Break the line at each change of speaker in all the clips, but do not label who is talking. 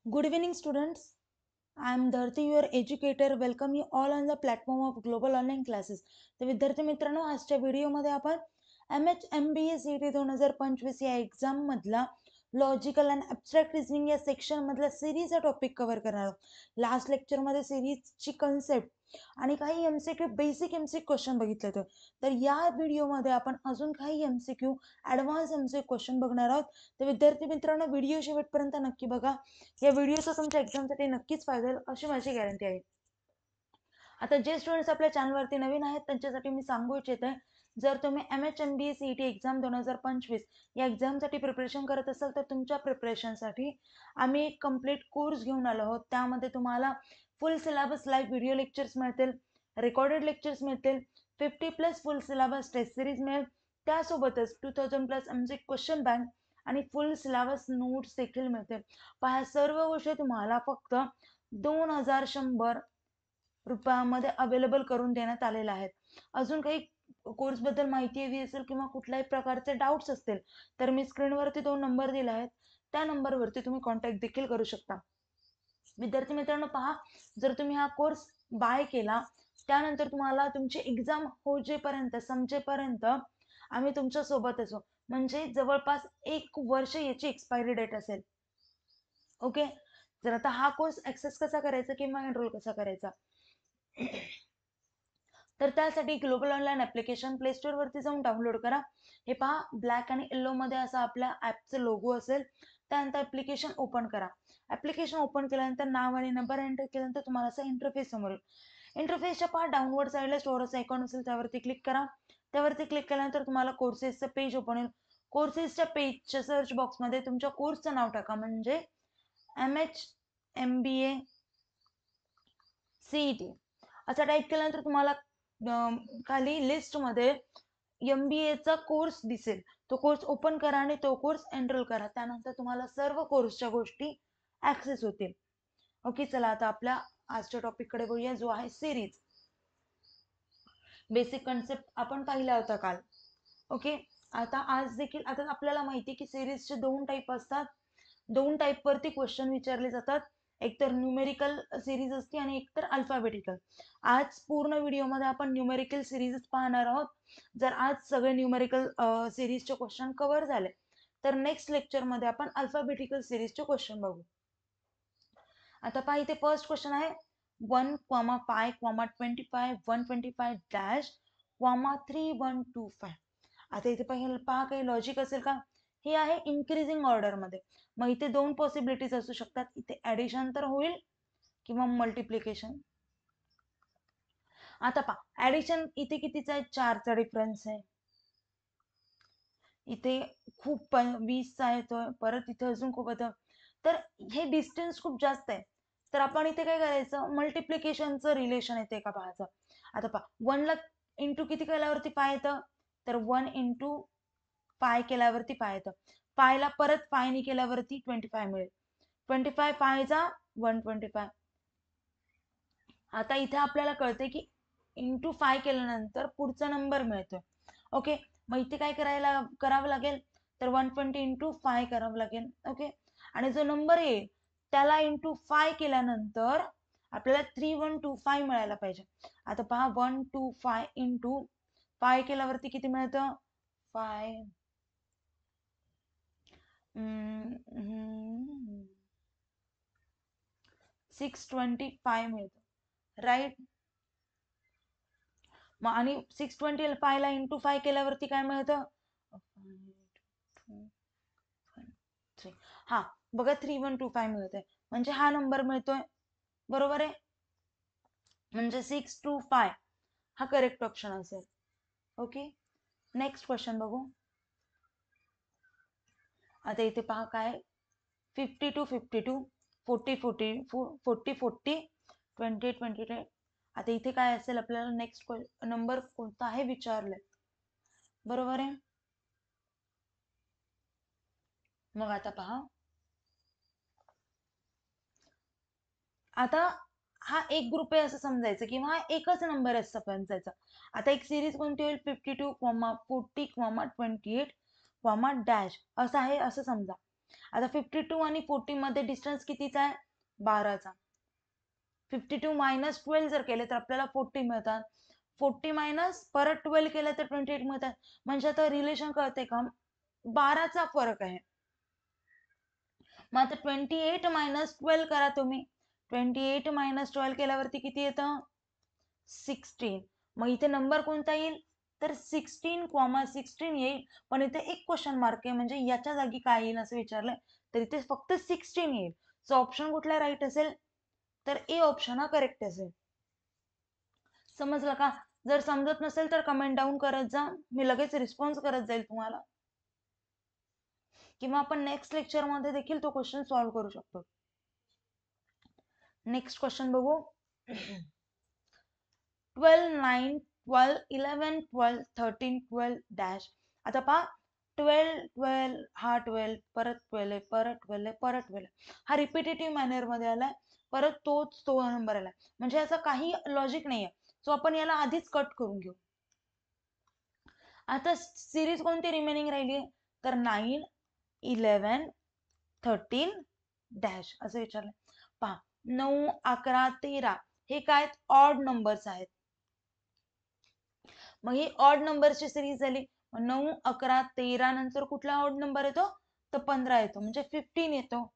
Good evening, students. I am Dharti, your educator. Welcome you all on the platform of Global Online Classes. तर विद्यार्थी मित्रांनो, आजच्या व्हिडिओमध्ये आपण MHMBA CET 2025 या एक्झाम मधला लॉजिकल अँड ॲब्स्ट्रॅक्ट रिझनिंग या सेक्शन मधला सिरीजचा टॉपिक कव्हर करणार आहोत. लास्ट लेक्चरमध्ये सिरीजची कन्सेप्ट आणि काही MCQ बेसिक MCQ क्वेश्चन बघितले होते. तर या व्हिडिओमध्ये आपण अजून काही MCQ ॲडव्हान्स MCQ क्वेश्चन बघणार आहोत. तर विद्यार्थी मित्रांनो, व्हिडिओ शेवटपर्यंत नक्की बघा. या व्हिडिओचा तुमच्या एक्झामसाठी नक्कीच फायदा होईल अशी माझी गॅरंटी आहे. आता जे स्टुडंट्स आपल्या चॅनलवरती नवीन आहेत त्यांच्यासाठी मी सांगू इच्छिते, जर तुम्ही MHMBA CET एक्झाम 2025 या एक्झामसाठी प्रिपरेशन करत असाल तर तुमच्या प्रिपरेशनसाठी आम्ही एक कम्प्लीट कोर्स घेऊन आलो आहोत. त्यामध्ये तुम्हाला फुल सिलेबस लाईव्ह व्हिडिओ लेक्चर्स मिळतील, रेकॉर्डेड लेक्चर्स मिळतील, 50+ फुल सिलेबस टेस्ट सिरीज मिळेल, त्यासोबतच 2000+ आमचे क्वेश्चन बँक आणि फुल सिलेबस नोट्स देखील मिळतील. पहा, सर्व गोष्टी तुम्हाला फक्त 2100 रुपयामध्ये अवेलेबल करून देण्यात आलेल्या आहेत. अजून काही कोर्सबद्दल माहिती हवी असेल किंवा कुठल्याही प्रकारचे डाऊट्स असतील तर मी स्क्रीनवरती 2 नंबर दिले आहेत, त्या नंबरवरती तुम्ही कॉन्टॅक्ट देखील करू शकता. विद्यार्थी मित्रांनो, पहा, जर तुम्ही हा कोर्स बाय केला त्यानंतर तुम्हाला तुमची एक्झाम होजेपर्यंत समजेपर्यंत आम्ही तुमच्या सोबत असू, म्हणजे जवळपास 1 वर्ष याची एक्सपायरी डेट असेल. ओके. जर आता हा कोर्स ऍक्सेस कसा करायचा किंवा एनरोल कसा करायचा, तर त्यासाठी global online application play store वरती जाऊन डाउनलोड करा. हे पहा, ब्लॅक आणि येलो मध्ये असा आपल्या ऍपचं लोगो असेल. त्यानंतर ऍप्लिकेशन ओपन करा. ऍप्लिकेशन ओपन केल्यानंतर नाव आणि नंबर एंटर केल्यानंतर तुम्हाला असा इंटरफेस समोर येईल. इंटरफेसच्या पहा डाऊनवर्ड साईडला स्टोअरचा आयकॉन असेल त्यावरती क्लिक करा. त्यावरती क्लिक केल्यानंतर तुम्हाला कोर्सेसचं पेज ओपन होईल. कोर्सेसच्या पेजच्या सर्च बॉक्समध्ये तुमच्या कोर्सचं नाव टाका, म्हणजे MHMBA CET असं टाईप केल्यानंतर तुम्हाला खाली लिस्टमध्ये MBA चा कोर्स दिसेल. तो कोर्स ओपन करा आणि तो कोर्स एनरोल करा. त्यानंतर तुम्हाला सर्व कोर्सच्या गोष्टी ऍक्सेस होतील. ओके, चला आता आपल्या आजच्या टॉपिककडे बघूया, जो आहे सिरीज. बेसिक कन्सेप्ट आपण पाहिला होता काल. ओके, आता आज देखील आता आपल्याला माहिती की सिरीजचे 2 टाईप असतात. 2 टाईपवरती क्वेश्चन विचारले जातात. एक तर न्यूमेरिकल सिरीज असते आणि एक तर अल्फाबेटिकल. आज पूर्ण व्हिडिओमध्ये आपण न्यूमेरिकल सिरीजच पाहणार आहोत. जर आज सगळे न्यूमेरिकल सिरीजचे क्वेश्चन कव्हर झाले तर नेक्स्ट लेक्चरमध्ये आपण अल्फाबेटिकल सिरीजचे क्वेश्चन बघू. आता पहा, इथे फर्स्ट क्वेश्चन आहे 1,5,25 125 डॅश 3125. आता इथे पहा काही लॉजिक असेल का. हे आहे इन्क्रीजिंग ऑर्डर मध्ये. मग इथे 2 पॉसिबिलिटीज असू शकतात. इथे ऍडिशन तर होईल किंवा मल्टिप्लिकेशन. आता पहा, ऍडिशन इथे कितीचा आहे, 4चा डिफरन्स आहे. इथे खूप 20चा येतोय, परत इथे अजून खूप येतं. तर हे डिस्टन्स खूप जास्त आहे. तर आपण इथे काय करायचं, मल्टिप्लिकेशनचं रिलेशन येते का पाहायचं. आता पहा, 1 ला इंटू किती केल्यावरती पाय येतं, तर 1 इंटू पाय केल्यावरती पाय येतं. पायला परत पायनी केल्यावरती 25 मिळेल. 25 पायचा 125. आता इथे आपल्याला कळते की इंटू 5 केल्यानंतर पुढचा नंबर मिळतोय. ओके, मग इथे काय करावं लागेल, तर 120 इंटू 5 करावं लागेल. ओके, आणि जो नंबर येईल त्याला इंटू 5 केल्यानंतर आपल्याला 3125 मिळायला पाहिजे. आता पहा, 125 इंटू 5 केल्यावरती किती मिळतं, 5 625 मिळतं, राईट. मग आणि 625 ला इंटू 5 केल्यावरती काय मिळतं, हा बघा 3125 मिळतंय, म्हणजे हा नंबर मिळतोय. बरोबर आहे, म्हणजे 625 हा करेक्ट ऑप्शन असेल. ओके, नेक्स्ट क्वेश्चन बघू. आता इथे पहा काय, 52 52 40 40 40 40 20 20. आता इथे काय असेल, आपल्याला नेक्स्ट नंबर कोणता आहे विचारलंय. बरोबर आहे. मग आता पहा, आता हा एक ग्रुप आहे असं समजायचं किंवा हा एकच नंबर आहे असं समजायचं. आता एक सिरीज कोणती होईल, 52, 40, 28, डॅश असं आहे असं समजा. आता 52 आणि 40 मध्ये डिस्टन्स कितीचा आहे? 12चा. 52 मायनस 12 जर केले तर आपल्याला 40 मिळतात. 40 मायनस परत 12 केलं तर 28 मिळतात. म्हणजे आता रिलेशन कळते का? 12चा फरक आहे. मग आता 28 मायनस 12 करा तुम्ही. 28 मायनस 12 केल्यावरती किती येतं? 16. मग इथे नंबर कोणता येईल? तर 16,16 येईल. पण इथे एक क्वेश्चन मार्क आहे, म्हणजे याच्या जागी काय येईल असं विचारलंय, तर इथे फक्त 16 येईल. सो ऑप्शन कुठला राईट असेल? तर ए ऑप्शन हा करेक्ट असेल. समजलं का? जर समजत नसेल तर कमेंट डाऊन करत जा, मी लगेच रिस्पॉन्स करत जाईल तुम्हाला, किंवा आपण नेक्स्ट लेक्चर मध्ये देखील तो क्वेश्चन सॉल्व्ह करू शकतो. नेक्स्ट क्वेश्चन बघू. 12, 9, 12, 11, 12, 13, 12 डॅश. आता पहा, 12, 12 हा 12, परत 12 आहे, परत 12 आहे, परत 12 आहे. हा रिपिटेटिव्ह मॅनर मध्ये आलाय, परत तोच तो नंबर आलाय, म्हणजे याचा काही लॉजिक नाहीये. सो आपण याला आधीच कट करून घेऊ. आता सिरीज कोणती रिमेनिंग राहिली? तर 9, 11, 13 डॅश असं विचारलंय. पहा, 9, 11, 13 हे काय? ऑड नंबर्स आहेत. मग ही ऑड नंबरची सिरीज झाली. 9, 11, 13 नंतर कुठला ऑड नंबर येतो? तर 15 येतो, म्हणजे 15 येतो.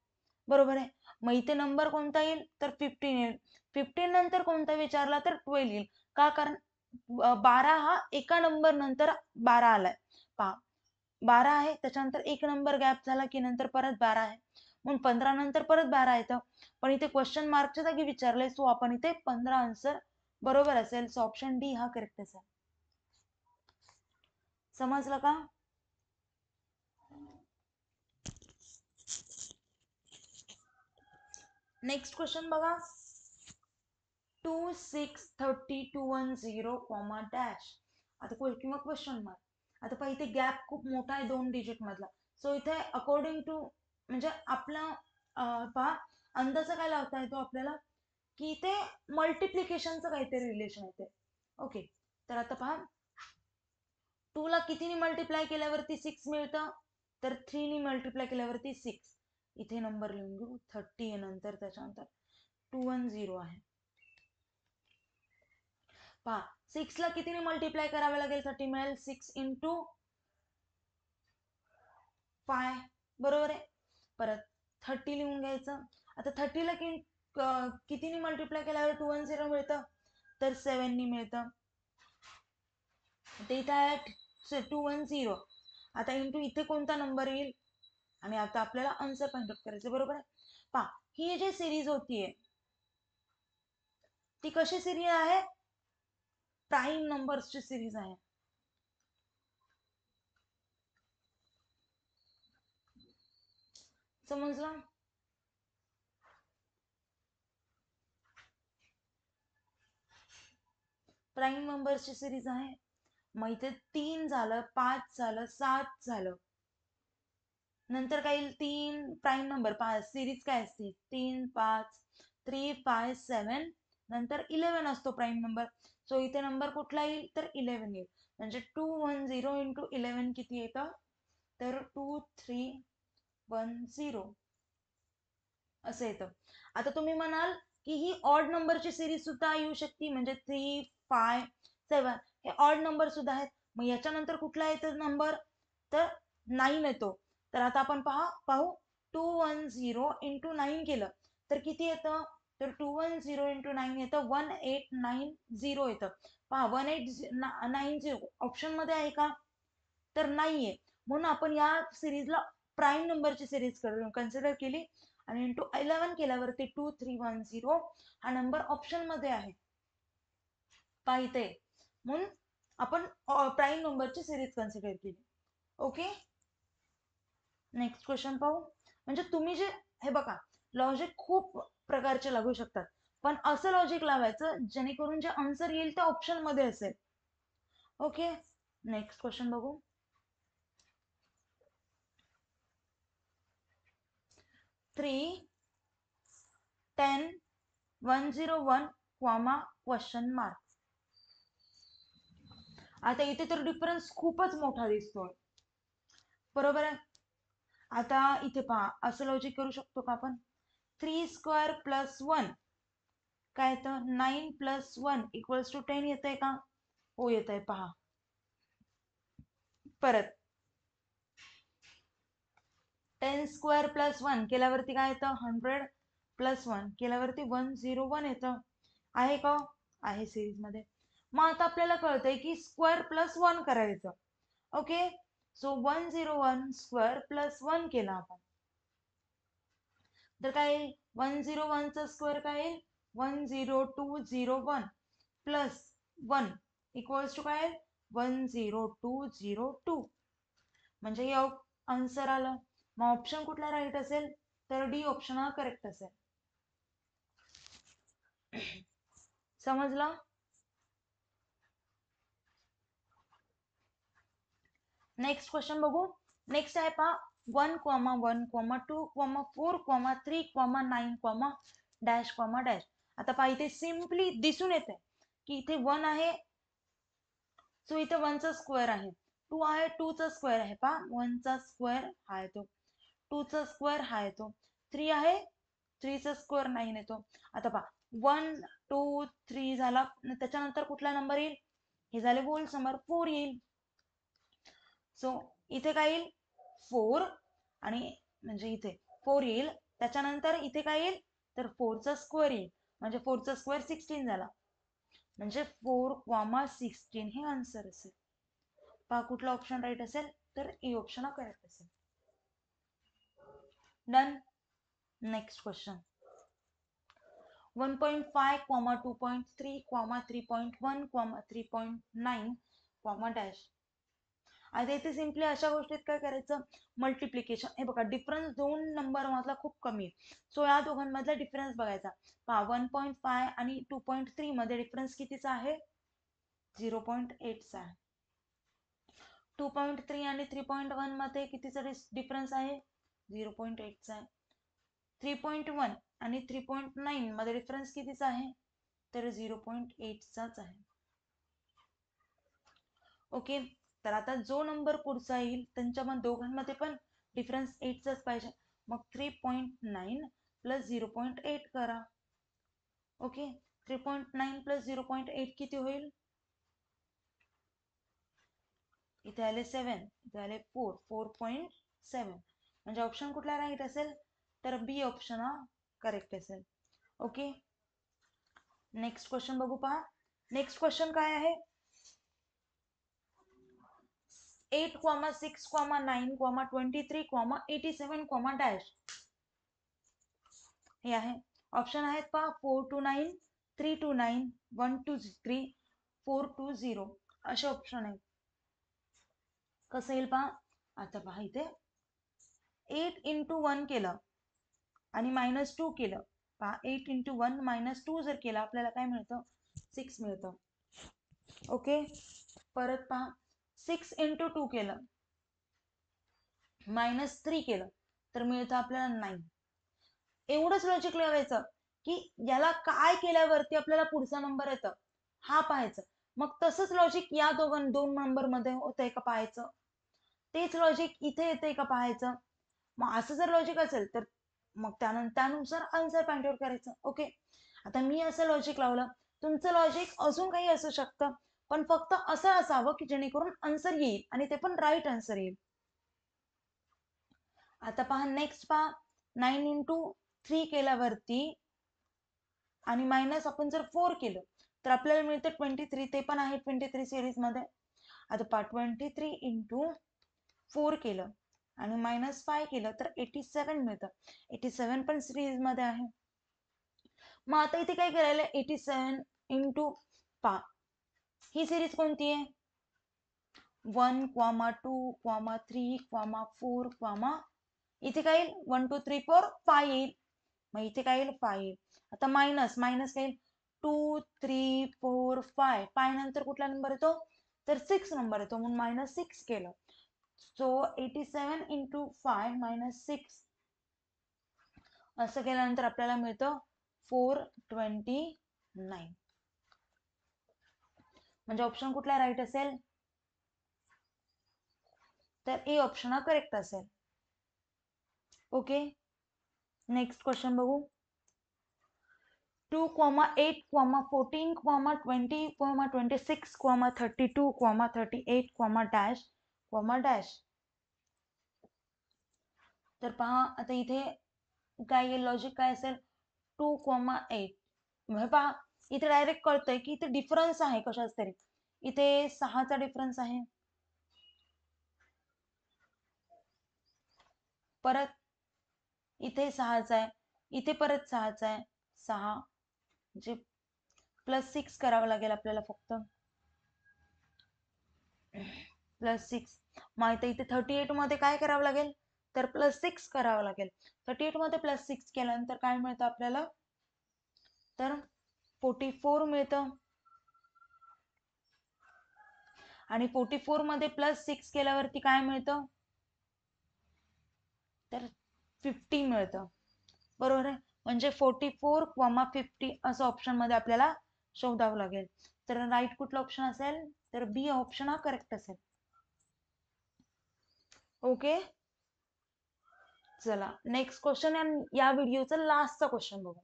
बरोबर आहे. मग इथे नंबर कोणता येईल? तर 15 येईल. 15 नंतर कोणता विचारला? तर 12 येईल. का? कारण 12 हा एका नंबर नंतर 12 आलाय. पहा, 12 आहे, त्याच्यानंतर एक नंबर गॅप झाला की नंतर परत 12 आहे, म्हणून 15 नंतर परत 12 येतं. पण इथे क्वेश्चन मार्कच्या जागी विचारलंय, सो आपण इथे 15 आन्सर बरोबर असेल. सो ऑप्शन डी हा करेक्ट असेल. समजलं का? नेक्स्ट क्वेश्चन बघा. 2, 6, 30, 210, डॅश. आता किंवा क्वेश्चन मार्क. आता पहा, इथे गॅप खूप मोठा आहे 2 डिजिट मधला. सो इथे अकॉर्डिंग टू, म्हणजे आपला पहा, अंदाजा काय लावता येतो आपल्याला, की इथे मल्टिप्लिकेशनचं काहीतरी रिलेशन येते. ओके, तर आता पहा, 2 ला कितीने मल्टिप्लाय केल्यावरती 6 मिळतं? तर 3 ने मल्टिप्लाय केल्यावरती 6. इथे नंबर लिहून घेऊ. 30 आहे, नंतर त्याच्यानंतर 210 आहे. पहा, 6 ला कितीने मल्टिप्लाय करावे लागेल? 30 मिळेल. 6 इंटू 5, बरोबर आहे. परत 30 लिहून घ्यायचं. आता 30 ला कितीने मल्टिप्लाय केल्यावर 210 मिळतं? तर 7 ने मिळतं. ते इथे आहे 210. आता इंटू इथे कोणता नंबर येईल? आणि आता आपल्याला आन्सर फाइंड आउट करायचं, बरोबर आहे. पहा, ही जी सिरीज होतीये ती कशी सिरीज आहे? प्राईम नंबर्सची सिरीज आहे. समजलं? प्राईम नंबर्सची सिरीज आहे. मग इथे 3 झालं, 5 झालं, 7 झालं. नंतर काय येईल? 3 प्राईम नंबर. 5 सिरीज काय असते? 3, 5, 3, 5, 7, नंतर 11 असतो प्राईम नंबर. सो इथे नंबर कुठला येईल? तर 11 येईल. म्हणजे 210 इंटू 11 किती येतं? तर 2310 असं येतं. आता तुम्ही म्हणाल की ही ऑड नंबरची सिरीज सुद्धा येऊ शकते, म्हणजे 3, 5, 7 हे ऑड नंबर सुद्धा आहेत. मग याच्यानंतर कुठला येतो नंबर? तर 9 येतो. तर आता आपण पाहू 210 इंटू 9 केलं तर किती येतं? तर 210 इंटू 9 येतं 1890 येतं. पहा, 1890 ऑप्शन मध्ये आहे का? तर नाहीये. म्हणून आपण या सिरीजला प्राईम नंबरची सिरीज कन्सिडर केली, आणि इंटू 11 केल्यावरती 2310 हा नंबर ऑप्शन मध्ये आहे. पाहिजे, म्हणून आपण प्राईम नंबरची सिरीज कन्सिडर केली. ओके, नेक्स्ट क्वेश्चन पाहू. म्हणजे तुम्ही जे, हे बघा, लॉजिक खूप प्रकारचे लागू शकतात, पण असं लॉजिक लावायचं जेणेकरून जे आन्सर येईल ते ऑप्शन मध्ये असेल. ओके, नेक्स्ट क्वेश्चन बघू. 3, 10, 101, क्वेश्चन मार्क. आता इथे तर डिफरन्स खूपच मोठा दिसतोय, बरोबर आहे. आता इथे पहा, असं लॉजिक करू शकतो का आपण? 3 स्क्वेअर प्लस 1 काय येतं? 9 प्लस 1 इक्वल्स टू 10 येतंय का? हो येतंय, पहा. परत 10 स्क्वेअर प्लस 1 केल्यावरती काय येतं? 100 प्लस 1 केल्यावरती 101 येतं. आहे का? आहे सिरीजमध्ये. मग आता आपल्याला कळतंय की स्क्वेअर प्लस 1 करायचं. ओके, सो 101 स्क्वेअर प्लस 1 केला आपण, तर काय येईल? 101 चा स्क्वेअर काय येईल? 10201 प्लस 1 इक्वल्स टू काय येईल? 10202. म्हणजे हे आन्सर आलं. मग ऑप्शन कुठला राईट असेल? तर डी ऑप्शन हा करेक्ट असेल. समजलं? नेक्स्ट क्वेश्चन बघू. नेक्स्ट आहे पहा 1, 1, 2, 4, 3, 9, डॅश डॅश. आता पहा इथे सिम्पली दिसून येते की इथे 1 आहे, सो इथे 1 चा स्क्वेअर आहे. 2 आहे, 2 चा स्क्वेअर आहे. पहा 1 चा स्क्वेअर हा येतो, 2 चा स्क्वेअर हा येतो, 3 आहे, 3 चा स्क्वेअर 9 येतो. आता पहा 1, 2, 3 झाला, त्याच्यानंतर कुठला नंबर येईल? हे झाले होल नंबर, 4 येईल. सो इथे काय येईल? 4 आणि म्हणजे इथे 4 येईल. त्याच्यानंतर इथे काय येईल? तर 4 चा स्क्वेअर येईल, म्हणजे 4 चा स्क्वेअर 16 झाला, म्हणजे 4,16 हे आन्सर असेल. पहा कुठला ऑप्शन राईट असेल? तर ए ऑप्शन हा करेक्ट असेल. डन. Next question 1.5, 2.3, 3.1, 3.9, dash. आता इथे सिम्पली अशा गोष्टीत काय करायचं? मल्टिप्लिकेशन. हे बघा डिफरन्स दोन नंबर मधला खूप कमी आहे, सो या दोघांमधला डिफरन्स बघायचा. पहा 1.5 आणि 2.3 मध्ये डिफरन्स कितीचा आहे? 0.8 चा आहे. 2.3 आणि 3.1 मध्ये कितीचा डिफरन्स आहे? 0.8 चा आहे. 3.1 आणि 3.9 मध्ये डिफरन्स कितीचा आहे? तर 0.8 चाच आहे. ओके, तर आता जो नंबर पुढचा येईल त्यांच्या दोघांमध्ये पण डिफरन्स 8 चाच पाहिजे. मग 3.9 प्लस 0.8 करा. ओके, 3.9 प्लस 0.8 किती होईल? इथे आले 7, इथे आले 4, 4.7. म्हणजे ऑप्शन कुठला राईट असेल? तर बी ऑप्शन हा करेक्ट असेल. ओके, नेक्स्ट क्वेश्चन बघू. पहा नेक्स्ट क्वेश्चन काय आहे? 8, 6, 9, 23, 87, डॅश. हे आहे. ऑप्शन आहेत पहा 4 to 9, 3 to 9, 1 to 3, 4 to 0 असे ऑप्शन आहेत. कसं येईल पहा. आता पहा इथे 8 into 1 केलं आणि -2 केलं. पहा 8 into 1 -2 जर केलं आपल्याला काय मिळतं? 6 मिळतं. ओके, परत पहा 6 into 2 केलं, -3 केलं तर मिळतं आपल्याला 9. एवढंच लॉजिक लावायचं की याला काय केल्यावरती आपल्याला पुढचा नंबर येतं हा पाहायचं. मग तसंच लॉजिक या दोन नंबर मध्ये होतंय का पाहायचं. तेच लॉजिक इथे येतंय का पाहायचं. मग असं जर लॉजिक असेल तर मग त्यानुसार आन्सर फाइंड आउट करायचं. ओके, आता मी असं लॉजिक लावलं, तुमचं लॉजिक अजून काही असू शकतं, पण फक्त असं असावं की जेणेकरून आन्सर येईल आणि ते पण राईट आन्सर येईल. आता पहा नेक्स्ट पहा 9 into 3 केल्यावरती आणि मायनस आपण जर 4 केलं तर आपल्याला मिळतं 23. ते पण आहे 23 सिरीज मध्ये. आता पहा 23 into 4 केलं आणि -5 केलं तर 87 मिळतं. 87 पण सिरीज मध्ये आहे. मग आता इथे काय करायला? 87 into पहा ही सिरीज कोणती आहे? 1, 2, 3, 4, इथे काय येईल? 1 2 3 4 5 येईल. मग इथे काय येईल? 5 येईल. आता मायनस काय येईल? 2 3 4 5. 5 नंतर कुठला नंबर येतो? तर 6 नंबर येतो, म्हणून -6 केलं. सो 87 into 5 -6 असं केल्यानंतर आपल्याला मिळतं 429. म्हणजे ऑप्शन कुठला राईट असेल? तर ए ऑप्शन हा करेक्ट असेल. ओके, नेक्स्ट क्वेश्चन बघू. 2, 8, 14, 20, 26, 32, 38, डॅश, डॅश. तर पहा आता इथे काय येईल, लॉजिक काय असेल, 2, 8. म्हणजे पहा इथे डायरेक्ट कळतंय की इथे डिफरन्स आहे कशाच तरी. इथे 6चा डिफरन्स आहे, परत इथे 6चा आहे, इथे परत 6चा आहे. 6 जे +6 करावं लागेल आपल्याला फक्त, +6. मग इथे 38 मध्ये काय करावं लागेल, तर +6 करावं लागेल. 38 मध्ये +6 केल्यानंतर काय मिळतं आपल्याला, तर 44 मिळतं. आणि 44 मध्ये +6 केल्यावरती काय मिळतं, तर 50 मिळतं. बरोबर आहे. म्हणजे 44, 50 असं ऑप्शन मध्ये आपल्याला शोधावं लागेल. तर राईट कुठला ऑप्शन असेल, तर बी ऑप्शन हा करेक्ट असेल. ओके, चला नेक्स्ट क्वेश्चन, या व्हिडिओचा लास्टचा क्वेश्चन बघू.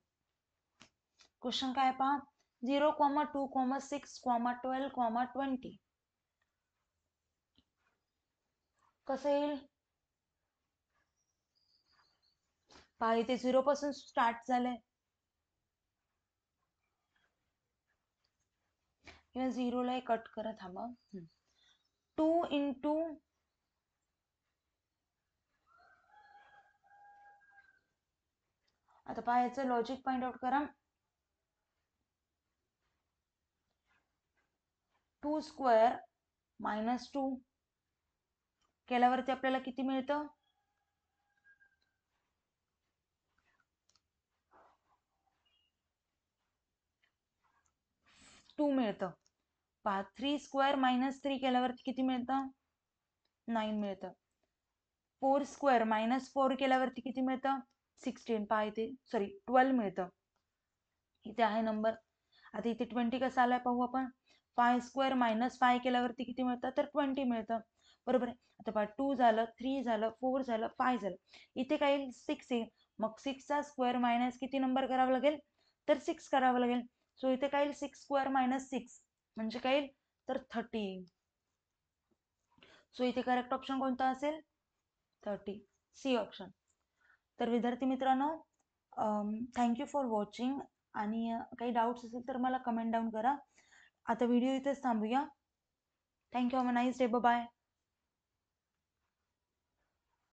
क्वेश्चन काय पहा, 0, 2, 6, 12, 20. कसं येईल, पहा इथे 0 पासून स्टार्ट झालंय, किंवा 0ला कट करा, थांबा. 2 इंटू, आता पहा याचं लॉजिक फाइंड आउट करा. 2 स्क्वेअर -2 केल्यावरती आपल्याला किती मिळतं, 2 मिळतं. पहा 3 स्क्वेअर -3 केल्यावरती किती मिळतं, 9 मिळतं. 4 स्क्वेअर -4 केल्यावरती किती मिळतं, 16. पहा इथे 12 मिळतं. इथे आहे नंबर. आता इथे 20 कसं आलाय पाहू आपण. 5 स्क्वेअर -5 केल्यावरती किती मिळतं, तर 20 मिळतं. बरोबर आहे. आता पहा 2 झालं, 3 झालं, 4 झालं, 5 झालं. इथे काय येईल, 6 येईल. मग 6चा स्क्वेअर मायनस किती नंबर करावं लागेल, तर 6 करावं लागेल. सो इथे काय येईल, 6 स्क्वेअर -6 म्हणजे काय येईल, तर 30 येईल. सो इथे करेक्ट ऑप्शन कोणता असेल, 30, सी ऑप्शन. तर विद्यार्थी मित्रांनो, थँक्यू फॉर वॉचिंग. आणि काही डाऊट्स असेल तर मला कमेंट डाऊन करा. आता व्हिडिओ इथेच थांबूया. Thank you, have a nice day, bye.